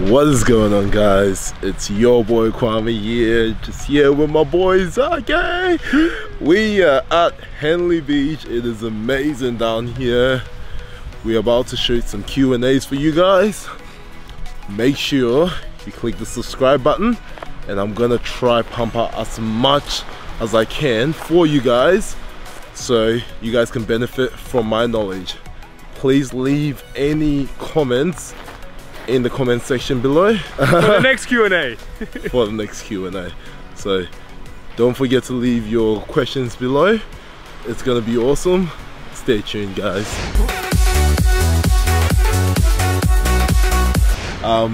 What is going on, guys? It's your boy Kwame here, just here with my boys. Okay, we are at Henley Beach. It is amazing down here. We're about to shoot some Q&As for you guys. Make sure you click the subscribe button, and I'm gonna try pump out as much as I can for you guys, so you guys can benefit from my knowledge. Please leave any comments in the comment section below for the next Q&A. For the next Q&A. So don't forget to leave your questions below. It's gonna be awesome. Stay tuned, guys.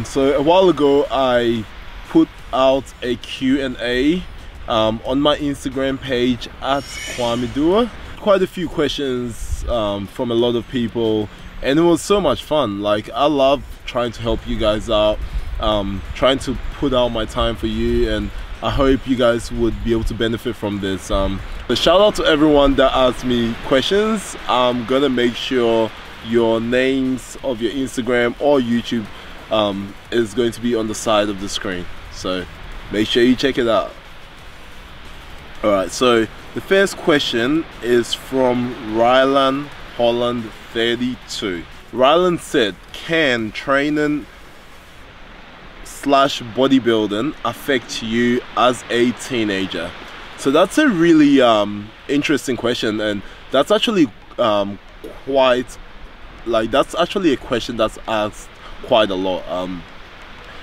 So a while ago I put out a Q&A on my Instagram page at Kwame Duah. Quite a few questions from a lot of people, and it was so much fun. Like, I love trying to help you guys out, trying to put out my time for you, and I hope you guys would be able to benefit from this. So shout out to everyone that asked me questions. I'm gonna make sure your names of your Instagram or YouTube is going to be on the side of the screen, so make sure you check it out. Alright, so the first question is from Rylan Holland 32. Rylan said, can training / bodybuilding affect you as a teenager? So that's a really interesting question, and that's actually that's actually a question that's asked quite a lot.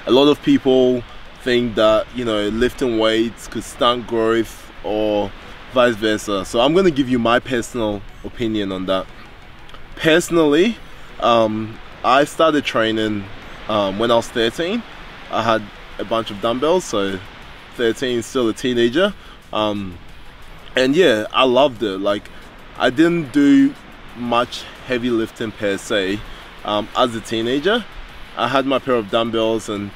A lot of people think that, you know, lifting weights could stunt growth or vice versa. So I'm going to give you my personal opinion on that. Personally, I started training when I was 13. I had a bunch of dumbbells, so 13, still a teenager, and yeah, I loved it. Like, I didn't do much heavy lifting per se as a teenager. I had my pair of dumbbells, and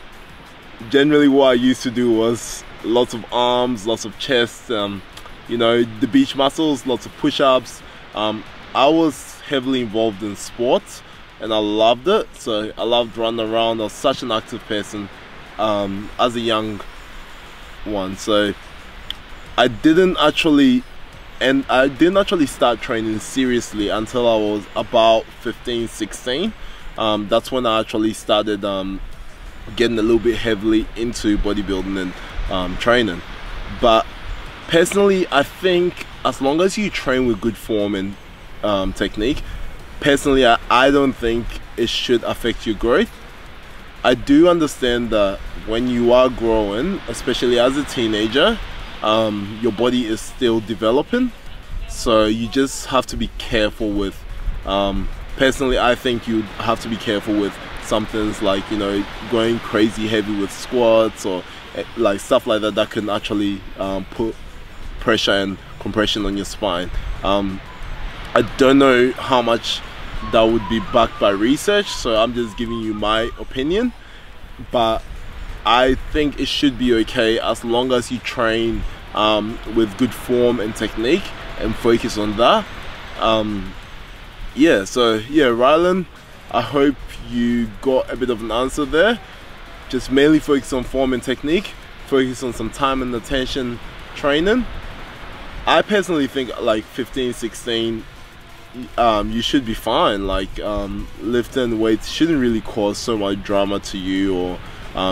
generally what I used to do was lots of arms, lots of chest, you know, the beach muscles, lots of push-ups. I was heavily involved in sports, and I loved it. So I loved running around. I was such an active person as a young one. So I didn't actually start training seriously until I was about 15, 16. That's when I actually started getting a little bit heavily into bodybuilding and training. But personally, I think as long as you train with good form and technique, personally, I don't think it should affect your growth. I do understand that when you are growing, especially as a teenager, your body is still developing, so you just have to be careful with personally, I think you have to be careful with some things like, you know, going crazy heavy with squats or like stuff like that, that can actually put pressure and compression on your spine. I don't know how much that would be backed by research, so I'm just giving you my opinion, but I think it should be okay as long as you train with good form and technique and focus on that. Yeah, so yeah, Rylan, I hope you got a bit of an answer there. Just mainly focus on form and technique, focus on some time and attention training. I personally think like 15, 16, you should be fine. Like, lifting weights shouldn't really cause so much drama to you, or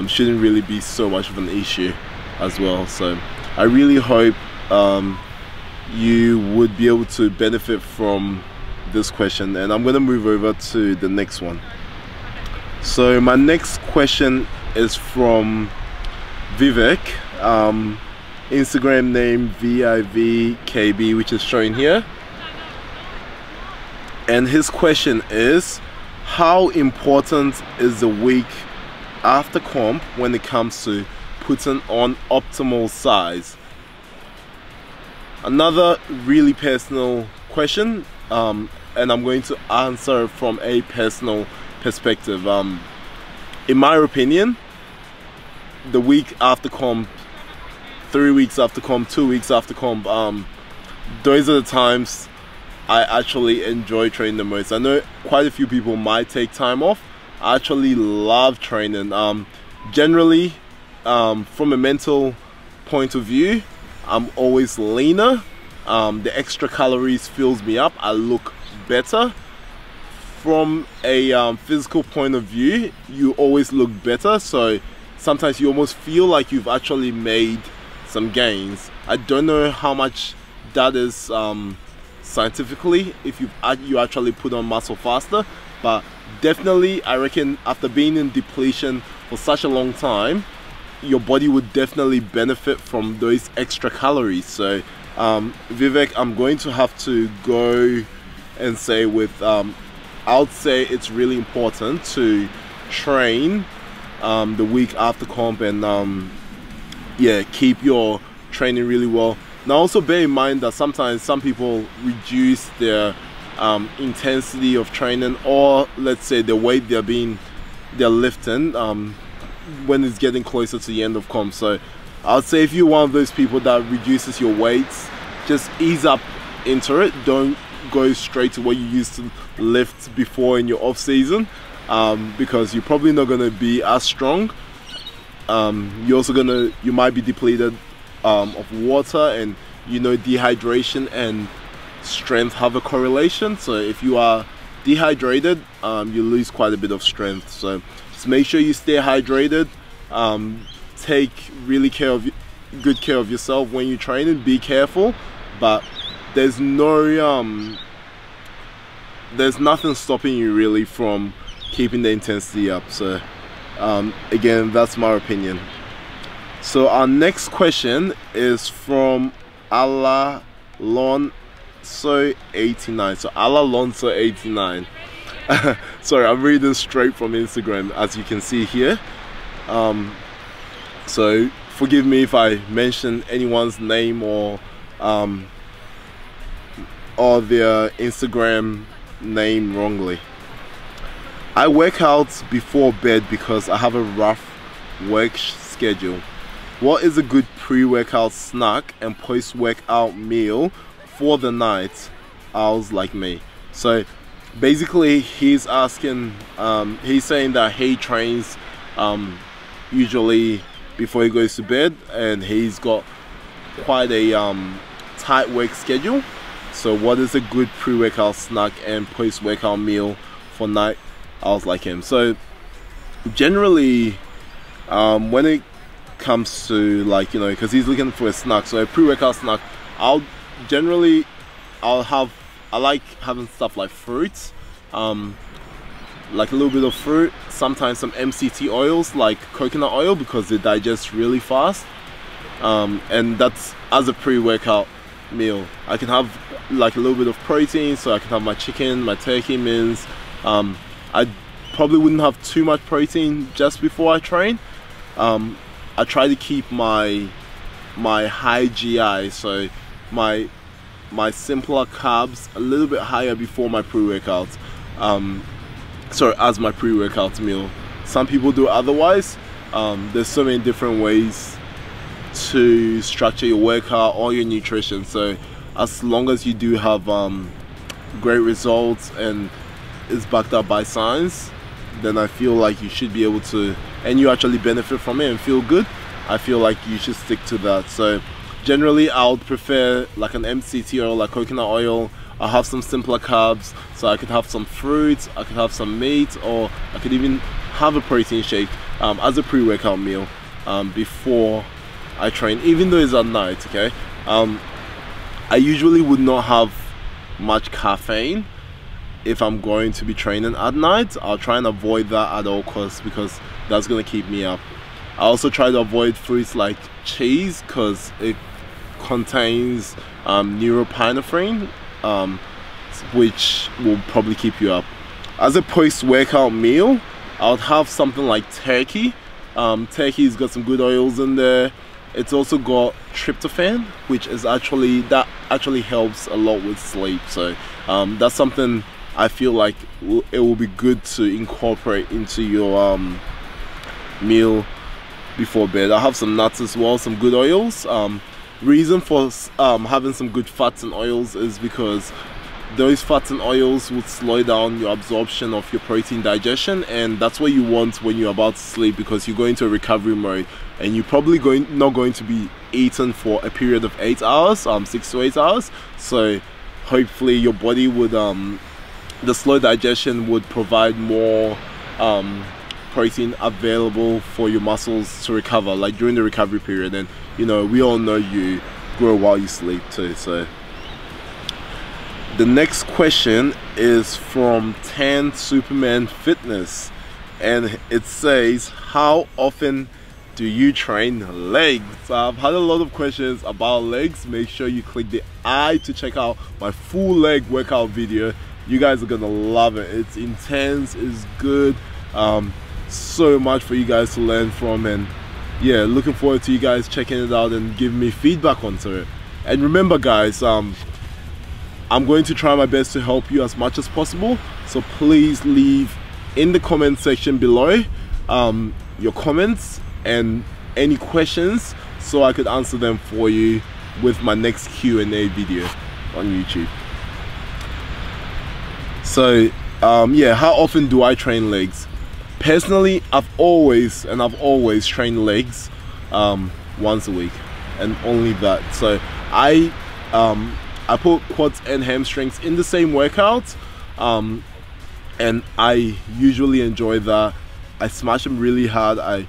shouldn't really be so much of an issue as well. So I really hope you would be able to benefit from this question, and I'm going to move over to the next one. So my next question is from Vivek, Instagram name vivkb, which is showing here, and his question is, how important is the week after comp when it comes to putting on optimal size? Another really personal question, and I'm going to answer from a personal perspective. In my opinion, the week after comp, 3 weeks after comp, 2 weeks after comp, those are the times I actually enjoy training the most. I know quite a few people might take time off, I actually love training. Generally, from a mental point of view, I'm always leaner. The extra calories fills me up. I look better. From a physical point of view, you always look better. So sometimes you almost feel like you've actually made some gains. I don't know how much that is scientifically, if you actually put on muscle faster, but definitely I reckon after being in depletion for such a long time, your body would definitely benefit from those extra calories. So Vivek, I'm going to have to go and say with I would say it's really important to train the week after comp and yeah, keep your training really well. Now also bear in mind that sometimes some people reduce their intensity of training, or let's say the weight they're lifting when it's getting closer to the end of comp. So I would say if you're one of those people that reduces your weights, just ease up into it. Don't go straight to what you used to lift before in your off season, because you're probably not going to be as strong. You might be depleted of water, and you know dehydration and strength have a correlation. So if you are dehydrated, you lose quite a bit of strength. So just make sure you stay hydrated. Take really good care of yourself when you're training. Be careful, but there's nothing stopping you really from keeping the intensity up. So again, that's my opinion. So our next question is from Alonso 89. So Alonso 89. Sorry, I'm reading straight from Instagram, as you can see here. So forgive me if I mention anyone's name or their Instagram name wrongly. I work out before bed because I have a rough work schedule. What is a good pre-workout snack and post-workout meal for the night owls like me? So basically he's asking, he's saying that he trains usually before he goes to bed, and he's got quite a tight work schedule. So what is a good pre-workout snack and post-workout meal for night owls like him? So generally when it comes to, like, you know, because he's looking for a snack, so a pre-workout snack, I like having stuff like fruits, like a little bit of fruit, sometimes some MCT oils like coconut oil, because they digest really fast, and that's as a pre-workout meal. I can have like a little bit of protein, so I can have my chicken, my turkey mince. I probably wouldn't have too much protein just before I train. I try to keep my high GI, so my simpler carbs a little bit higher before my pre-workout, sorry, as my pre-workout meal. Some people do otherwise. There's so many different ways to structure your workout or your nutrition, so as long as you do have great results and it's backed up by science, then I feel like you should be able to, and you actually benefit from it and feel good, I feel like you should stick to that. So generally I would prefer like an MCT oil, like coconut oil. I'll have some simpler carbs, so I could have some fruits, I could have some meat, or I could even have a protein shake as a pre-workout meal before I train, even though it's at night. Okay, I usually would not have much caffeine if I'm going to be training at night. I'll try and avoid that at all costs, because that's going to keep me up. I also try to avoid foods like cheese, because it contains neuropinephrine, which will probably keep you up. As a post-workout meal, I would have something like turkey. Turkey's got some good oils in there. It's also got tryptophan, which is actually helps a lot with sleep. So that's something I feel like it will be good to incorporate into your meal before bed. I have some nuts as well, some good oils. Reason for having some good fats and oils is because those fats and oils would slow down your absorption of your protein digestion, and that's what you want when you're about to sleep, because you're going to a recovery mode and you're probably not going to be eaten for a period of 8 hours, 6 to 8 hours. So hopefully your body would the slow digestion would provide more protein available for your muscles to recover, like during the recovery period. And you know, we all know you grow while you sleep too. So the next question is from 10 Superman Fitness, and it says, how often do you train legs? I've had a lot of questions about legs. Make sure you click the I to check out my full leg workout video. You guys are gonna love it. It's intense, it's good, so much for you guys to learn from, and yeah, looking forward to you guys checking it out and giving me feedback onto it. And remember guys, I'm going to try my best to help you as much as possible, so please leave in the comment section below your comments and any questions, so I could answer them for you with my next Q&A video on YouTube. So yeah, how often do I train legs? Personally, I've always trained legs once a week, and only that. So I put quads and hamstrings in the same workout, and I usually enjoy that. I smash them really hard.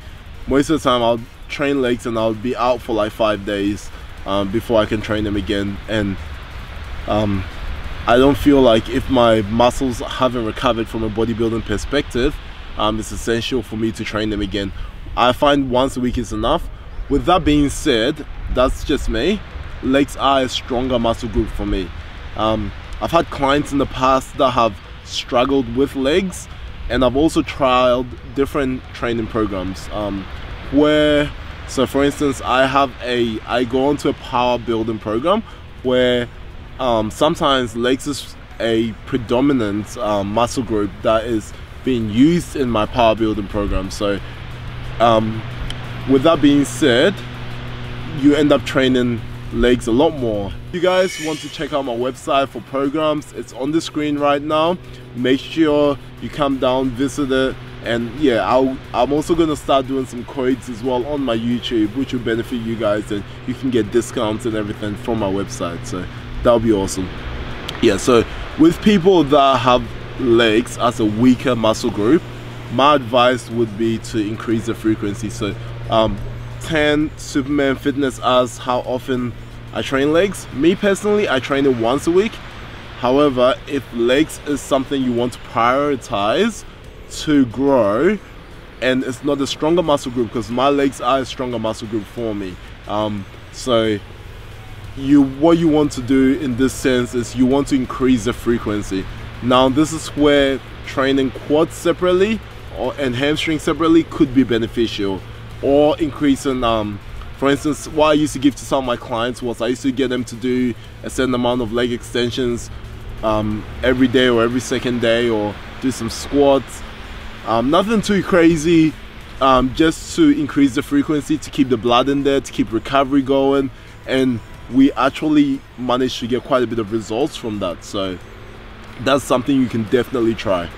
Most of the time I'll train legs and I'll be out for like 5 days before I can train them again. And I don't feel like, if my muscles haven't recovered from a bodybuilding perspective, it's essential for me to train them again. I find once a week is enough. With that being said, that's just me. Legs are a stronger muscle group for me. I've had clients in the past that have struggled with legs, and I've also tried different training programs so for instance, I go onto a power building program where sometimes legs is a predominant muscle group that is being used in my power building program. So with that being said, you end up training legs a lot more. If you guys want to check out my website for programs, it's on the screen right now. Make sure you come down, visit it, and yeah, I'm also going to start doing some codes as well on my YouTube, which will benefit you guys, and you can get discounts and everything from my website. So that'll be awesome. Yeah, so with people that have legs as a weaker muscle group, my advice would be to increase the frequency. So 10 Superman Fitness asks how often I train legs. Me personally, I train it once a week. However, if legs is something you want to prioritize to grow, and it's not a stronger muscle group, because my legs are a stronger muscle group for me, so what you want to do in this sense is you want to increase the frequency. Now this is where training quads separately and hamstring separately could be beneficial, or increasing for instance, what I used to give to some of my clients was I used to get them to do a certain amount of leg extensions every day or every second day, or do some squats. Nothing too crazy, just to increase the frequency, to keep the blood in there, to keep recovery going, and we actually managed to get quite a bit of results from that. So that's something you can definitely try.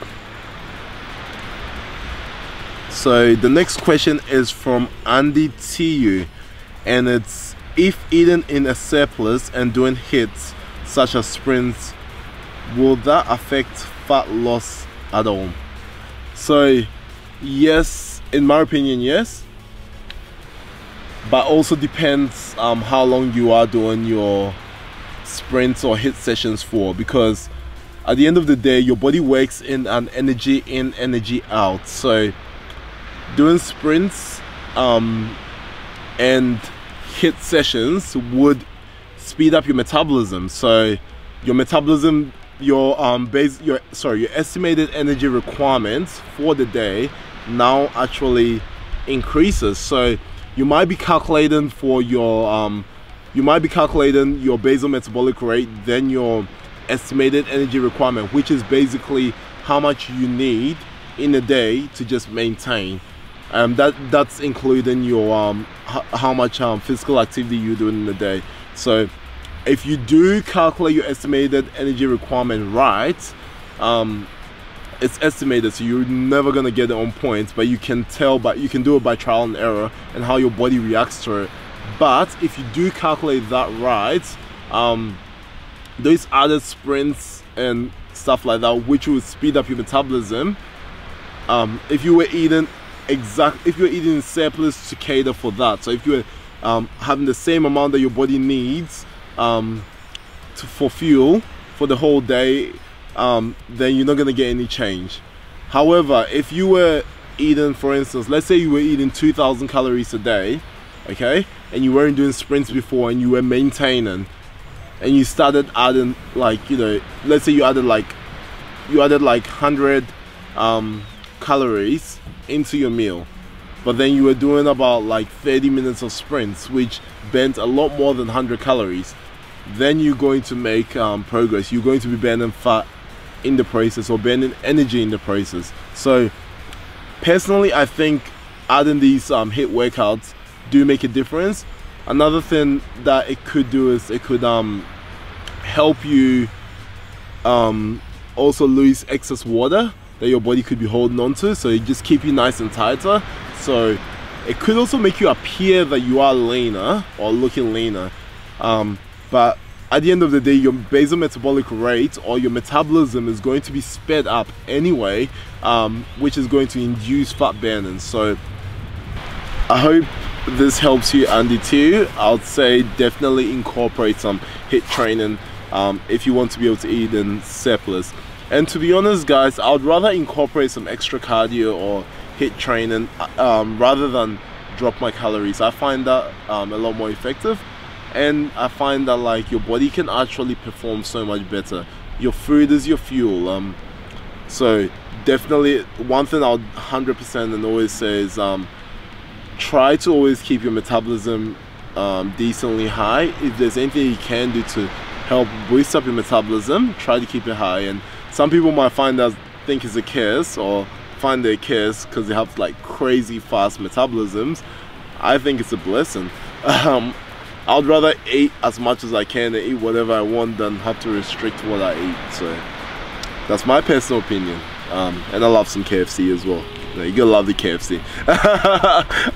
So the next question is from Andy TU, and it's, if eating in a surplus and doing HIITs such as sprints, will that affect fat loss at all? So yes, in my opinion, yes, but also depends how long you are doing your sprints or HIIT sessions for, because at the end of the day your body works in an energy in, energy out. So doing sprints and HIIT sessions would speed up your metabolism. So your metabolism, your estimated energy requirements for the day now actually increases. So you might be calculating for your basal metabolic rate, then your estimated energy requirement, which is basically how much you need in a day to just maintain. That's including your how much physical activity you're doing in a day. So if you do calculate your estimated energy requirement right, it's estimated, so you're never gonna get it on point, but you can tell, but you can do it by trial and error and how your body reacts to it. But if you do calculate that right, those added sprints and stuff like that, which will speed up your metabolism, if you were eating in surplus to cater for that, so if you were having the same amount that your body needs for fuel for the whole day, then you're not going to get any change. However, if you were eating, for instance, let's say you were eating 2,000 calories a day, okay, and you weren't doing sprints before, and you were maintaining, and you started adding, like, you know, let's say you added like 100 calories into your meal, but then you were doing about like 30 minutes of sprints, which burnt a lot more than 100 calories, then you're going to make progress. You're going to be burning fat in the process, or burning energy in the process. So personally, I think adding these HIIT workouts do make a difference. Another thing that it could do is it could help you also lose excess water that your body could be holding on to, so it just keep you nice and tighter. So it could also make you appear that you are leaner or looking leaner, but at the end of the day, your basal metabolic rate, or your metabolism, is going to be sped up anyway, which is going to induce fat burning. So I hope this helps you, Andy, too. I would say definitely incorporate some HIIT training if you want to be able to eat in surplus. And to be honest, guys, I would rather incorporate some extra cardio or HIIT training rather than drop my calories. I find that a lot more effective, and I find that like your body can actually perform so much better. Your food is your fuel. So definitely one thing I would 100% and always say is try to always keep your metabolism decently high. If there's anything you can do to help boost up your metabolism, try to keep it high. And some people might think it's a curse, or find their curse because they have like crazy fast metabolisms. I think it's a blessing. I'd rather eat as much as I can and eat whatever I want than have to restrict what I eat. So that's my personal opinion. And I love some KFC as well. You gotta love the KFC.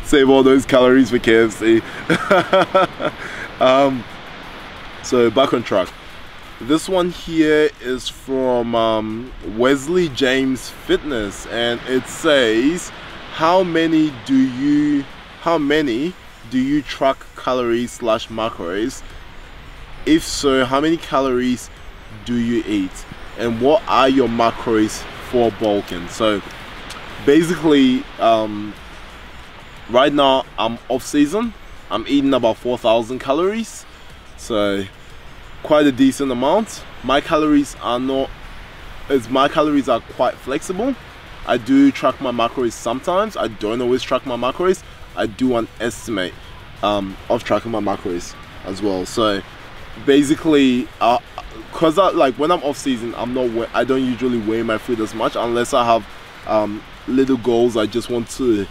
Save all those calories for KFC. So back on track. This one here is from Wesley James Fitness, and it says, how many do you track calories / macros? If so, how many calories do you eat, and what are your macros for bulking? So basically, right now I'm off season. I'm eating about 4,000 calories, so quite a decent amount. My calories are quite flexible. I do track my macros sometimes. I don't always track my macros. I do an estimate of tracking my macros as well. So basically, cause like when I'm off season, I don't usually weigh my food as much unless I have little goals I just want to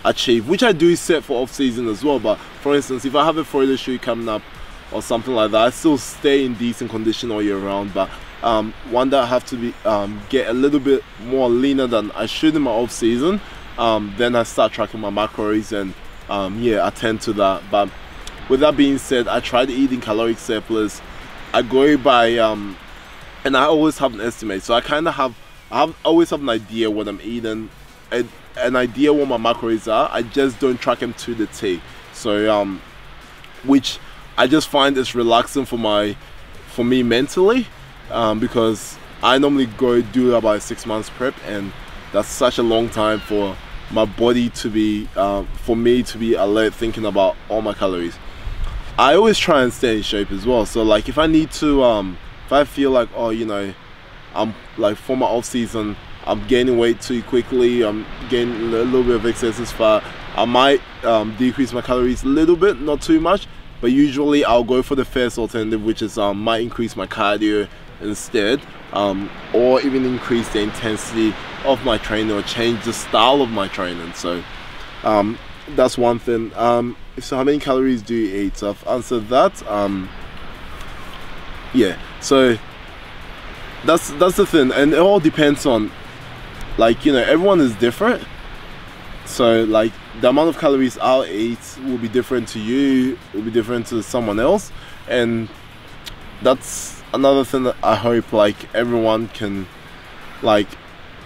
achieve, which I do set for off season as well. But for instance, if I have a photo shoot coming up or something like that, I still stay in decent condition all year round. But one that I have to be get a little bit more leaner than I should in my off season, then I start tracking my macros, and yeah, I tend to that. But with that being said, I try to eat in caloric surplus. I go by and I always have an estimate, so I always have an idea what I'm eating, an idea what my macros are. I just don't track them to the T. So which I just find is relaxing for me mentally, because I normally go do about 6 months prep, and that's such a long time for my body to be for me to be alert, thinking about all my calories. I always try and stay in shape as well. So like if I need to if I feel like, oh, you know, I'm like for my off season I'm gaining weight too quickly, I'm gaining a little bit of excess fat, I might decrease my calories a little bit, not too much. But usually I'll go for the first alternative, which is might increase my cardio instead, or even increase the intensity of my training, or change the style of my training. So that's one thing. So how many calories do you eat? So I've answered that. yeah, so that's the thing, and it all depends on, like, you know, everyone is different. So like the amount of calories I'll eat will be different to you, will be different to someone else, and that's another thing that I hope like everyone can like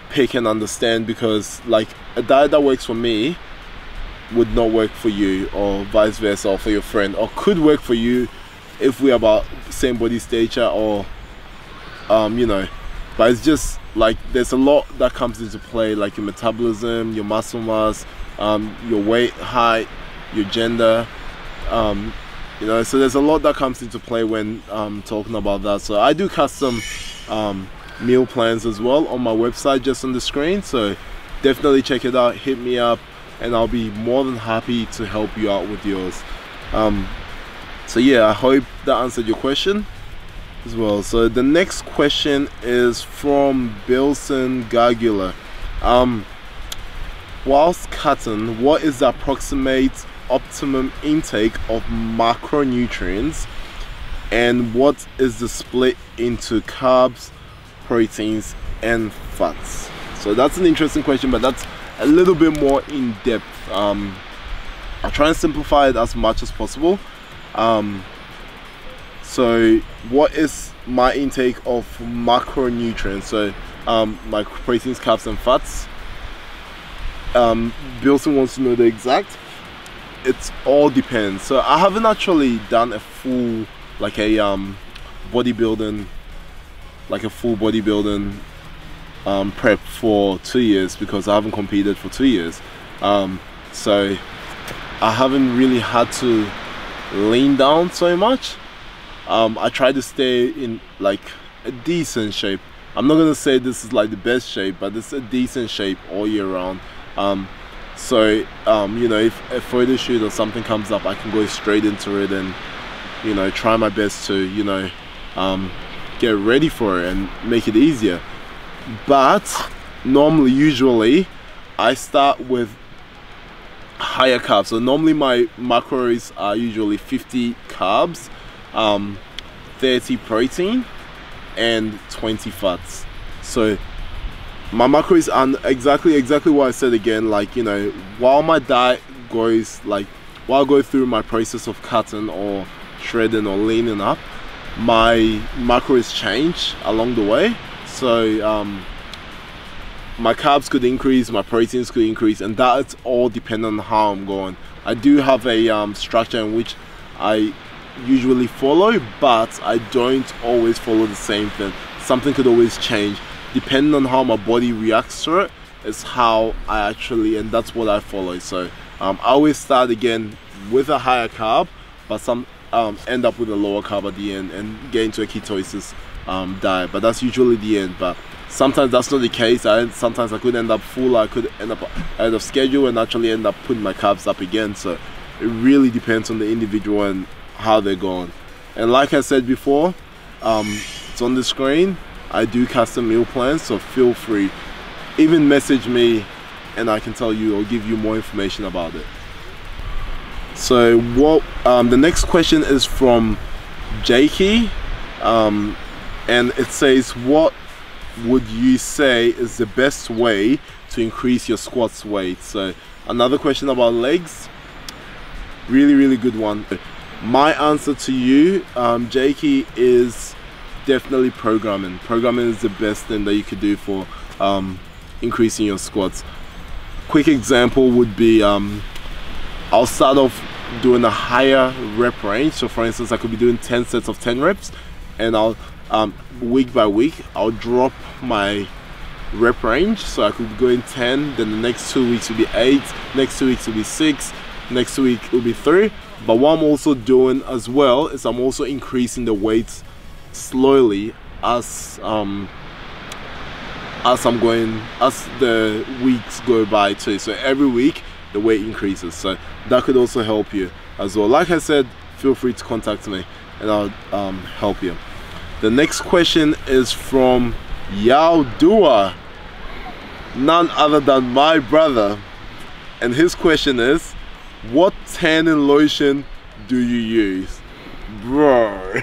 pick and understand, because like a diet that works for me would not work for you, or vice versa, or for your friend, or could work for you if we're about same body stature, or you know, but it's just like there's a lot that comes into play, like your metabolism, your muscle mass, your weight, height, your gender, you know, so there's a lot that comes into play when talking about that. So I do custom meal plans as well on my website, just on the screen, so definitely check it out, hit me up, and I'll be more than happy to help you out with yours. So yeah, I hope that answered your question as well. So the next question is from Bilson Gargula. Whilst cutting, what is the approximate optimum intake of macronutrients, and what is the split into carbs, proteins and fats? So that's an interesting question, but that's a little bit more in depth. I'll try and simplify it as much as possible. So what is my intake of macronutrients? So my proteins, carbs and fats. Bilson wants to know the exact. It all depends. So I haven't actually done a full like a bodybuilding, like a full bodybuilding prep for 2 years, because I haven't competed for 2 years. So I haven't really had to lean down so much. I try to stay in like a decent shape. I'm not gonna say this is like the best shape, but it's a decent shape all year round. So you know, if a photo shoot or something comes up, I can go straight into it and, you know, try my best to, you know, get ready for it and make it easier. But normally, usually I start with higher carbs. So normally my macros are usually 50 carbs, 30 protein and 20 fats. So my macros are exactly what I said again. Like, you know, while my diet goes, like while I go through my process of cutting or shredding or leaning up, my macros change along the way. So my carbs could increase, my proteins could increase, and that's all dependent on how I'm going. I do have a structure in which I usually follow, but I don't always follow the same thing. Something could always change depending on how my body reacts to it. Is how I actually, and that's what I follow. So I always start again with a higher carb, but some end up with a lower carb at the end and get into a ketosis diet, but that's usually the end. But sometimes that's not the case. Sometimes I could end up full, I could end up out of schedule and actually end up putting my carbs up again. So it really depends on the individual and how they're going. And like I said before, it's on the screen. I do custom meal plans, so feel free, even message me and I can tell you or give you more information about it. So what the next question is from Jakey, and it says, what would you say is the best way to increase your squats weight? So another question about legs. Really good one. My answer to you, Jakey, is definitely programming. Programming is the best thing that you could do for increasing your squats. Quick example would be I'll start off doing a higher rep range. So for instance, I could be doing 10 sets of 10 reps, and I'll week by week I'll drop my rep range. So I could go in 10, then the next 2 weeks will be 8, next 2 weeks will be 6, next week will be 3. But what I'm also doing as well is I'm also increasing the weights slowly as the weeks go by too. So every week the weight increases, so that could also help you as well. Like I said, feel free to contact me and I'll help you. The next question is from Duah, none other than my brother, and his question is, what tanning lotion do you use? Bro.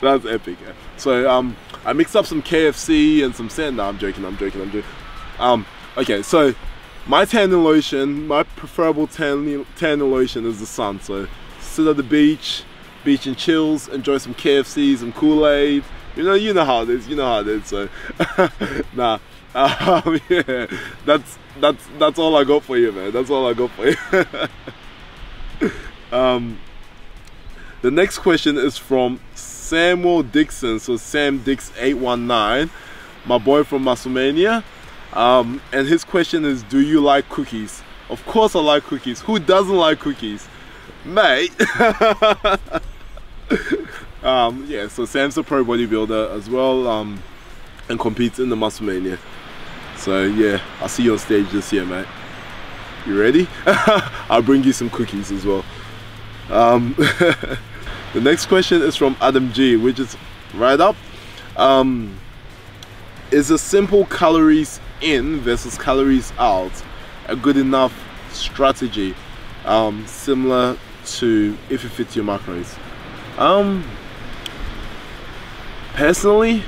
That's epic. So I mixed up some KFC and some sand. No, I'm joking. Okay, so my tanning lotion, my preferable tanning lotion is the sun. So sit at the beach and chills, enjoy some KFC, some Kool-Aid. You know how it is. So nah, yeah, that's all I got for you, man. That's all I got for you. The next question is from Samuel Dixon, so Sam Dix 819, my boy from Musclemania. And his question is, do you like cookies? Of course I like cookies. Who doesn't like cookies, mate? Yeah, so Sam's a pro bodybuilder as well, and competes in the Musclemania. So yeah, I'll see you on stage this year, mate. You ready? I'll bring you some cookies as well. The next question is from Adam G, which is right up. Is a simple calories in versus calories out a good enough strategy, similar to if you fit your macros? Personally,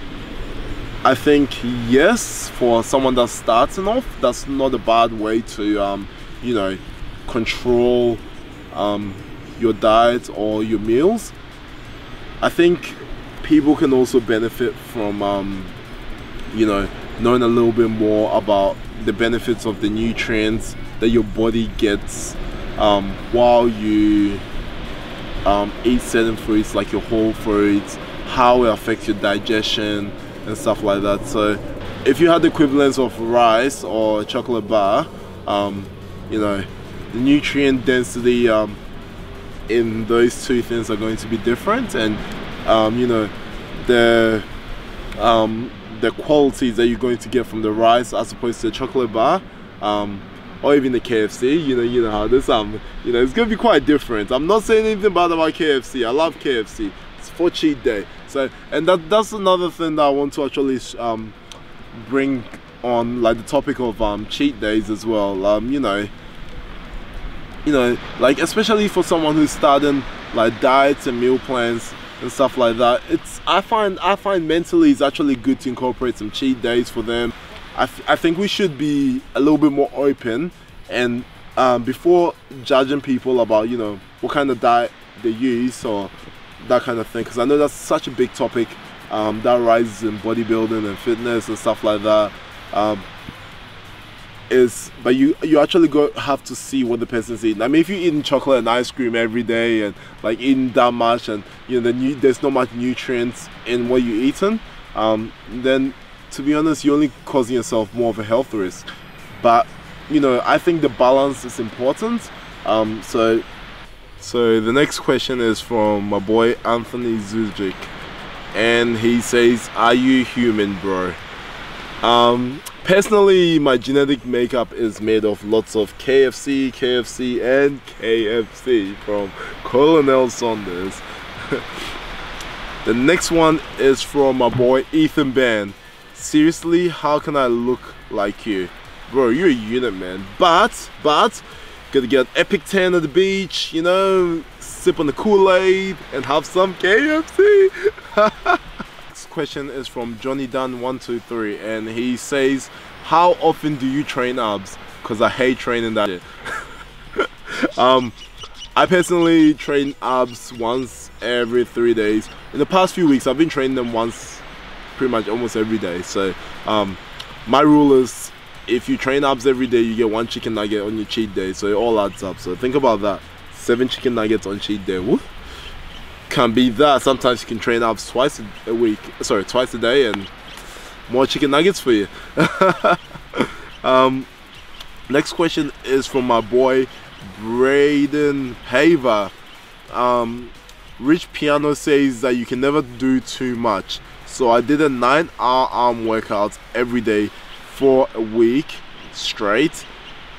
I think yes, for someone that's starting off, that's not a bad way to you know, control your diet or your meals. I think people can also benefit from you know, knowing a little bit more about the benefits of the nutrients that your body gets while you eat certain foods, like your whole foods, how it affects your digestion and stuff like that. So if you had the equivalence of rice or a chocolate bar, you know, the nutrient density in those two things are going to be different, and you know, the qualities that you're going to get from the rice as opposed to the chocolate bar, or even the KFC, you know how this you know, it's gonna be quite different. I'm not saying anything bad about KFC. I love KFC. It's for cheat day. So, and that's another thing that I want to actually bring on, like the topic of cheat days as well. You know, like especially for someone who's starting like diets and meal plans and stuff like that, I find mentally it's actually good to incorporate some cheat days for them. I think we should be a little bit more open, and before judging people about, you know, what kind of diet they use or that kind of thing, because I know that's such a big topic that rises in bodybuilding and fitness and stuff like that. But you actually have to see what the person's eating. I mean, if you're eating chocolate and ice cream every day and like eating that much, and you know, there's not much nutrients in what you're eating, then to be honest, you're only causing yourself more of a health risk. But you know, I think the balance is important. So the next question is from my boy Anthony Zujic, and he says, are you human, bro? Personally, my genetic makeup is made of lots of KFC and KFC from Colonel Saunders. The next one is from my boy Ethan Ban. Seriously, how can I look like you? Bro, you're a unit, man. But gotta get an epic tan at the beach, you know, sip on the Kool-Aid and have some KFC. Next question is from Johnny Dunn 123, and he says, how often do you train abs? Because I hate training that shit. I personally train abs once every 3 days. In the past few weeks, I've been training them once pretty much almost every day. So my rule is, if you train abs every day, you get 1 chicken nugget on your cheat day. So it all adds up. So think about that. 7 chicken nuggets on cheat day. Woo. Can be that. Sometimes you can train abs twice a day, and more chicken nuggets for you. Next question is from my boy Braden Haver. Rich Piano says that you can never do too much. So I did a 9-hour arm workout every day for a week straight.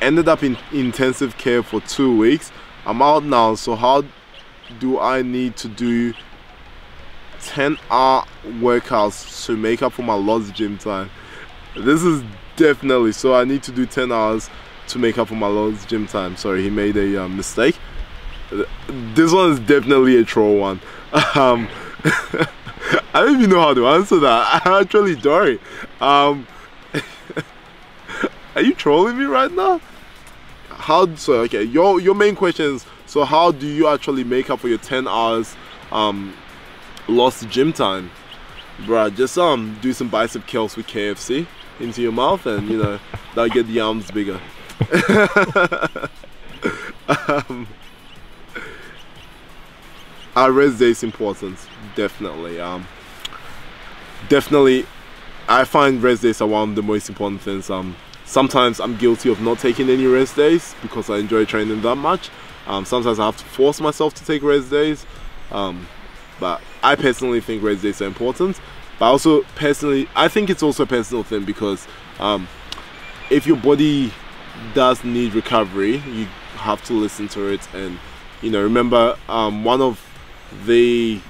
Ended up in intensive care for 2 weeks. I'm out now, so how do I need to do 10-hour workouts to make up for my lost gym time? This is definitely, so I need to do 10 hours to make up for my lost gym time. Sorry, he made a mistake. This one is definitely a troll one. I don't even know how to answer that. I actually don't. Are you trolling me right now? So okay, your main question is, so how do you actually make up for your 10 hours lost gym time? Bruh, just do some bicep curls with KFC into your mouth, and you know, that'll get the arms bigger. Our rest day is important, definitely. Definitely, I find rest days are one of the most important things. Sometimes I'm guilty of not taking any rest days because I enjoy training that much. Sometimes I have to force myself to take rest days. But I personally think rest days are important. But also personally, I think it's also a personal thing, because if your body does need recovery, you have to listen to it. And you know, remember, one of the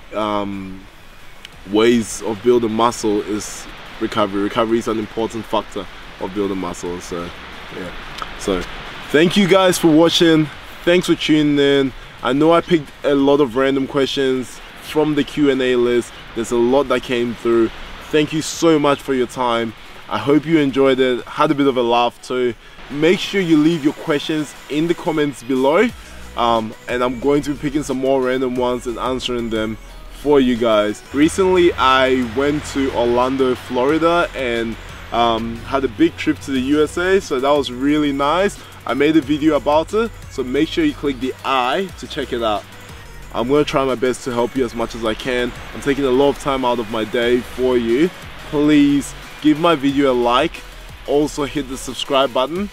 ways of building muscle is recovery. Recovery is an important factor of building muscle. So yeah, so thank you guys for watching. Thanks for tuning in. I know I picked a lot of random questions from the Q&A list. There's a lot that came through. Thank you so much for your time. I hope you enjoyed it, had a bit of a laugh too. Make sure you leave your questions in the comments below, and I'm going to be picking some more random ones and answering them for you guys. Recently I went to Orlando, Florida, and had a big trip to the USA, so that was really nice. I made a video about it, so make sure you click the I to check it out. I'm going to try my best to help you as much as I can. I'm taking a lot of time out of my day for you. Please give my video a like, also hit the subscribe button,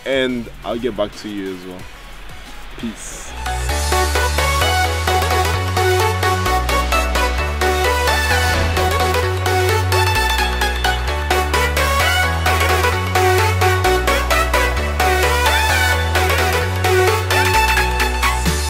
and I'll get back to you as well. Peace.